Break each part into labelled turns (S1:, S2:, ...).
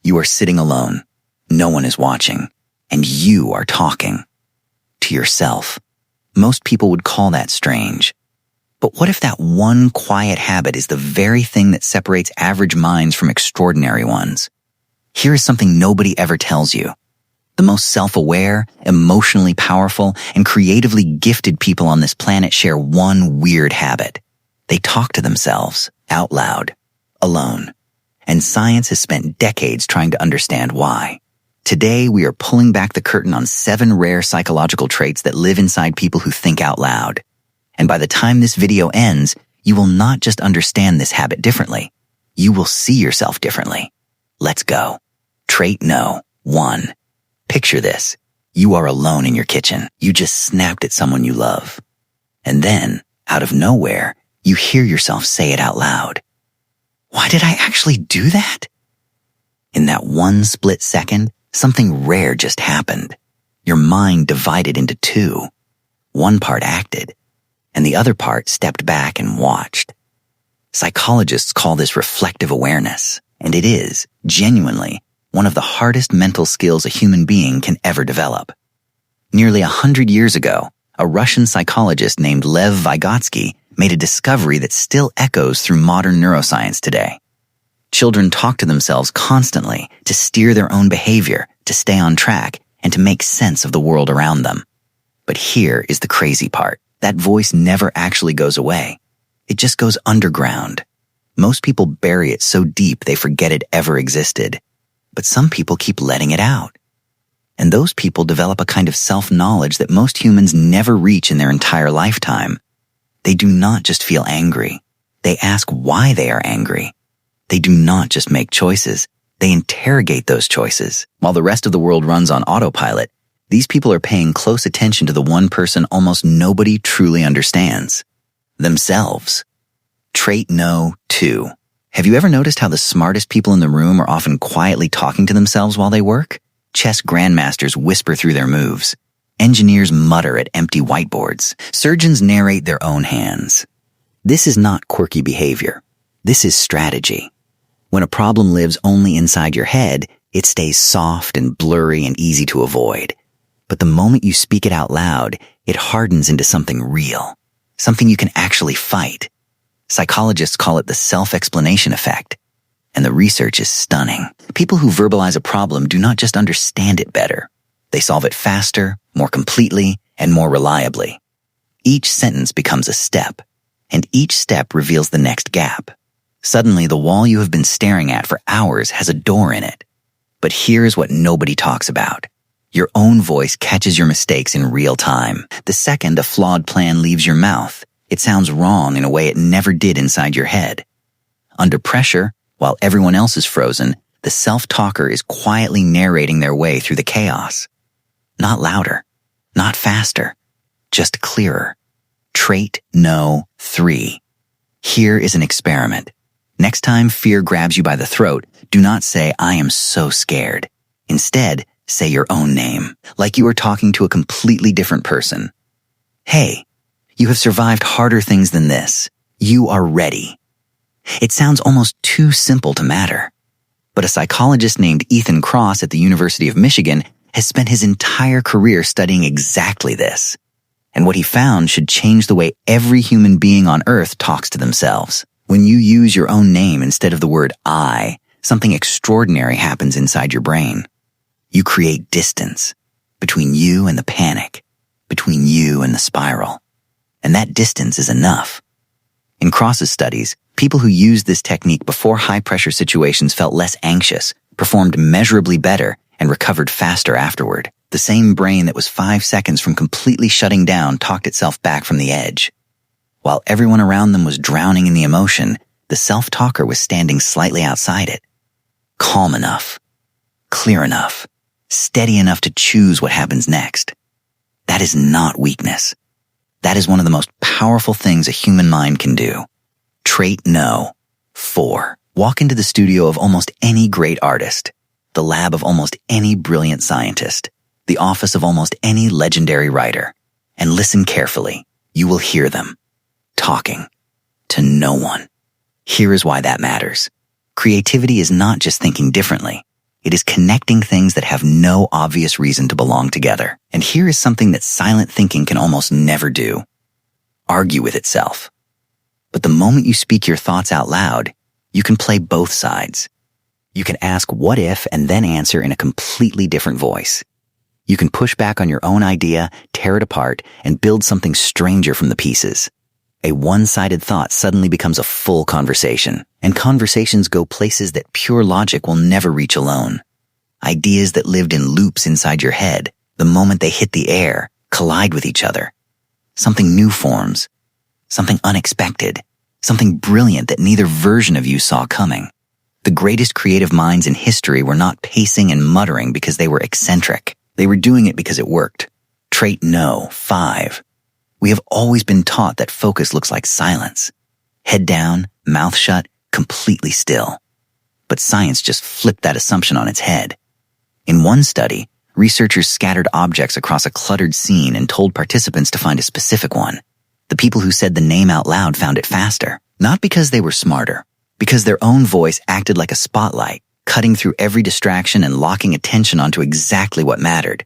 S1: You are sitting alone. No one is watching. And you are talking. To yourself. Most people would call that strange. But what if that one quiet habit is the very thing that separates average minds from extraordinary ones? Here is something nobody ever tells you. The most self-aware, emotionally powerful, and creatively gifted people on this planet share one weird habit. They talk to themselves, out loud, alone. And science has spent decades trying to understand why. Today, we are pulling back the curtain on 7 rare psychological traits that live inside people who think out loud. And by the time this video ends, you will not just understand this habit differently. You will see yourself differently. Let's go. Trait No. 1. Picture this. You are alone in your kitchen. You just snapped at someone you love. And then, out of nowhere, you hear yourself say it out loud. Why did I actually do that? In that one split second, something rare just happened. Your mind divided into 2. One part acted, and the other part stepped back and watched. Psychologists call this reflective awareness, and it is, genuinely, one of the hardest mental skills a human being can ever develop. Nearly 100 years ago, a Russian psychologist named Lev Vygotsky made a discovery that still echoes through modern neuroscience today. Children talk to themselves constantly to steer their own behavior, to stay on track, and to make sense of the world around them. But here is the crazy part. That voice never actually goes away. It just goes underground. Most people bury it so deep they forget it ever existed. But some people keep letting it out. And those people develop a kind of self-knowledge that most humans never reach in their entire lifetime. They do not just feel angry. They ask why they are angry. They do not just make choices. They interrogate those choices. While the rest of the world runs on autopilot, these people are paying close attention to the one person almost nobody truly understands. Themselves. Trait No. 2. Have you ever noticed how the smartest people in the room are often quietly talking to themselves while they work? Chess grandmasters whisper through their moves. Engineers mutter at empty whiteboards. Surgeons narrate their own hands. This is not quirky behavior. This is strategy. When a problem lives only inside your head, it stays soft and blurry and easy to avoid. But the moment you speak it out loud, it hardens into something real. Something you can actually fight. Psychologists call it the self-explanation effect. And the research is stunning. People who verbalize a problem do not just understand it better. They solve it faster, more completely, and more reliably. Each sentence becomes a step, and each step reveals the next gap. Suddenly, the wall you have been staring at for hours has a door in it. But here's what nobody talks about. Your own voice catches your mistakes in real time. The second a flawed plan leaves your mouth, it sounds wrong in a way it never did inside your head. Under pressure, while everyone else is frozen, the self-talker is quietly narrating their way through the chaos. Not louder, not faster, just clearer. Trait No. 3. Here is an experiment. Next time fear grabs you by the throat, do not say, "I am so scared." Instead, say your own name, like you are talking to a completely different person. Hey, you have survived harder things than this. You are ready. It sounds almost too simple to matter. But a psychologist named Kross at the University of Michigan has spent his entire career studying exactly this. And what he found should change the way every human being on Earth talks to themselves. When you use your own name instead of the word I, something extraordinary happens inside your brain. You create distance between you and the panic, between you and the spiral. And that distance is enough. In Kross's studies, people who used this technique before high-pressure situations felt less anxious, performed measurably better, and recovered faster afterward. The same brain that was 5 seconds from completely shutting down talked itself back from the edge. While everyone around them was drowning in the emotion, the self-talker was standing slightly outside it. Calm enough, clear enough, steady enough to choose what happens next. That is not weakness. That is one of the most powerful things a human mind can do. Trait No. 4. Walk into the studio of almost any great artist, the lab of almost any brilliant scientist, the office of almost any legendary writer, and listen carefully. You will hear them talking to no one. Here is why that matters. Creativity is not just thinking differently. It is connecting things that have no obvious reason to belong together. And here is something that silent thinking can almost never do: argue with itself. But the moment you speak your thoughts out loud, you can play both sides. You can ask what if and then answer in a completely different voice. You can push back on your own idea, tear it apart, and build something stranger from the pieces. A one-sided thought suddenly becomes a full conversation, and conversations go places that pure logic will never reach alone. Ideas that lived in loops inside your head, the moment they hit the air, collide with each other. Something new forms, something unexpected, something brilliant that neither version of you saw coming. The greatest creative minds in history were not pacing and muttering because they were eccentric. They were doing it because it worked. Trait No. 5. We have always been taught that focus looks like silence. Head down, mouth shut, completely still. But science just flipped that assumption on its head. In one study, researchers scattered objects across a cluttered scene and told participants to find a specific one. The people who said the name out loud found it faster, not because they were smarter, because their own voice acted like a spotlight, cutting through every distraction and locking attention onto exactly what mattered.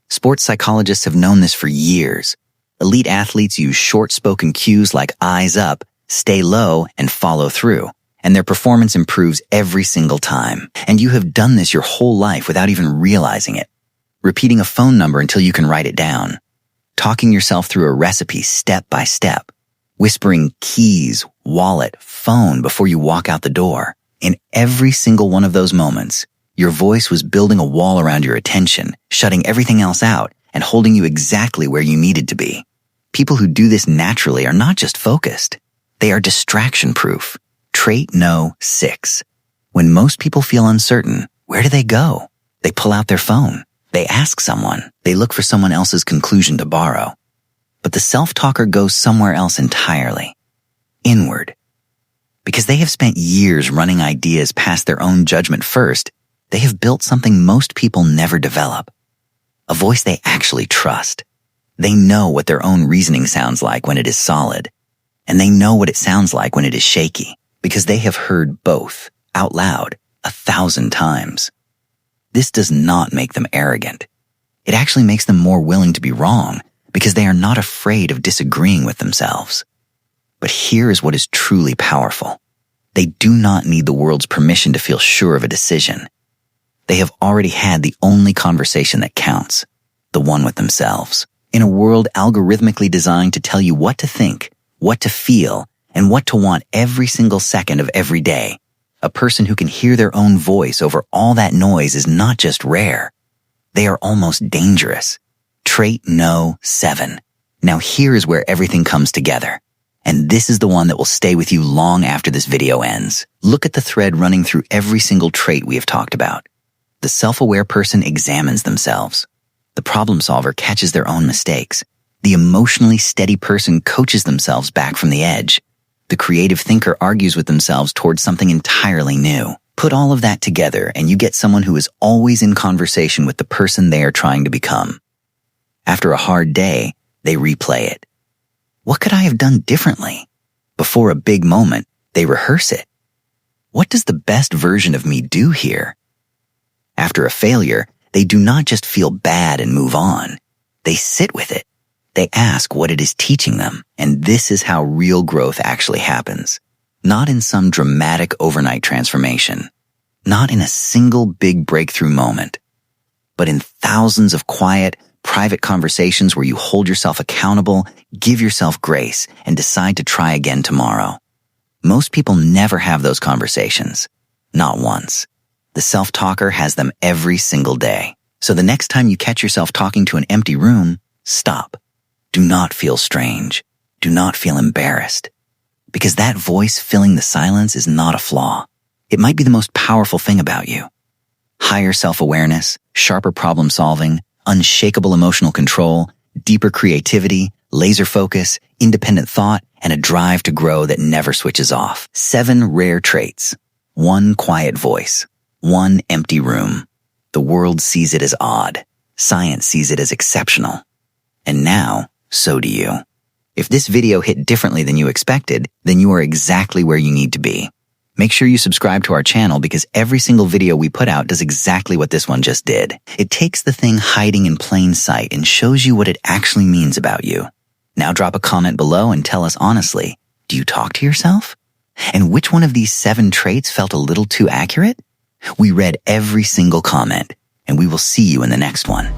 S1: Sports psychologists have known this for years. Elite athletes use short-spoken cues like eyes up, stay low, and follow through, and their performance improves every single time. And you have done this your whole life without even realizing it. Repeating a phone number until you can write it down. Talking yourself through a recipe step by step. Whispering keys, wallet, phone before you walk out the door. In every single one of those moments, your voice was building a wall around your attention, shutting everything else out, and holding you exactly where you needed to be. People who do this naturally are not just focused. They are distraction-proof. Trait No. 6. When most people feel uncertain, where do they go? They pull out their phone. They ask someone. They look for someone else's conclusion to borrow. But the self-talker goes somewhere else entirely. Inward. Because they have spent years running ideas past their own judgment first, they have built something most people never develop. A voice they actually trust. They know what their own reasoning sounds like when it is solid, and they know what it sounds like when it is shaky, because they have heard both, out loud, 1,000 times. This does not make them arrogant. It actually makes them more willing to be wrong, because they are not afraid of disagreeing with themselves. But here is what is truly powerful. They do not need the world's permission to feel sure of a decision. They have already had the only conversation that counts, the one with themselves. In a world algorithmically designed to tell you what to think, what to feel, and what to want every single second of every day, a person who can hear their own voice over all that noise is not just rare. They are almost dangerous. Trait No. 7. Now here is where everything comes together. And this is the one that will stay with you long after this video ends. Look at the thread running through every single trait we have talked about. The self-aware person examines themselves. The problem solver catches their own mistakes. The emotionally steady person coaches themselves back from the edge. The creative thinker argues with themselves towards something entirely new. Put all of that together and you get someone who is always in conversation with the person they are trying to become. After a hard day, they replay it. What could I have done differently? Before a big moment, they rehearse it. What does the best version of me do here? After a failure, they do not just feel bad and move on. They sit with it. They ask what it is teaching them, and this is how real growth actually happens. Not in some dramatic overnight transformation. Not in a single big breakthrough moment. But in thousands of quiet, private conversations where you hold yourself accountable, give yourself grace, and decide to try again tomorrow. Most people never have those conversations. Not once. The self-talker has them every single day. So the next time you catch yourself talking to an empty room, stop. Do not feel strange. Do not feel embarrassed. Because that voice filling the silence is not a flaw. It might be the most powerful thing about you. Higher self-awareness, sharper problem solving, unshakable emotional control, deeper creativity, laser focus, independent thought, and a drive to grow that never switches off. 7 rare traits. 1 quiet voice. 1 empty room. The world sees it as odd. Science sees it as exceptional. And now, so do you. If this video hit differently than you expected, then you are exactly where you need to be. Make sure you subscribe to our channel because every single video we put out does exactly what this one just did. It takes the thing hiding in plain sight and shows you what it actually means about you. Now drop a comment below and tell us honestly, do you talk to yourself? And which one of these 7 traits felt a little too accurate? We read every single comment, and we will see you in the next one.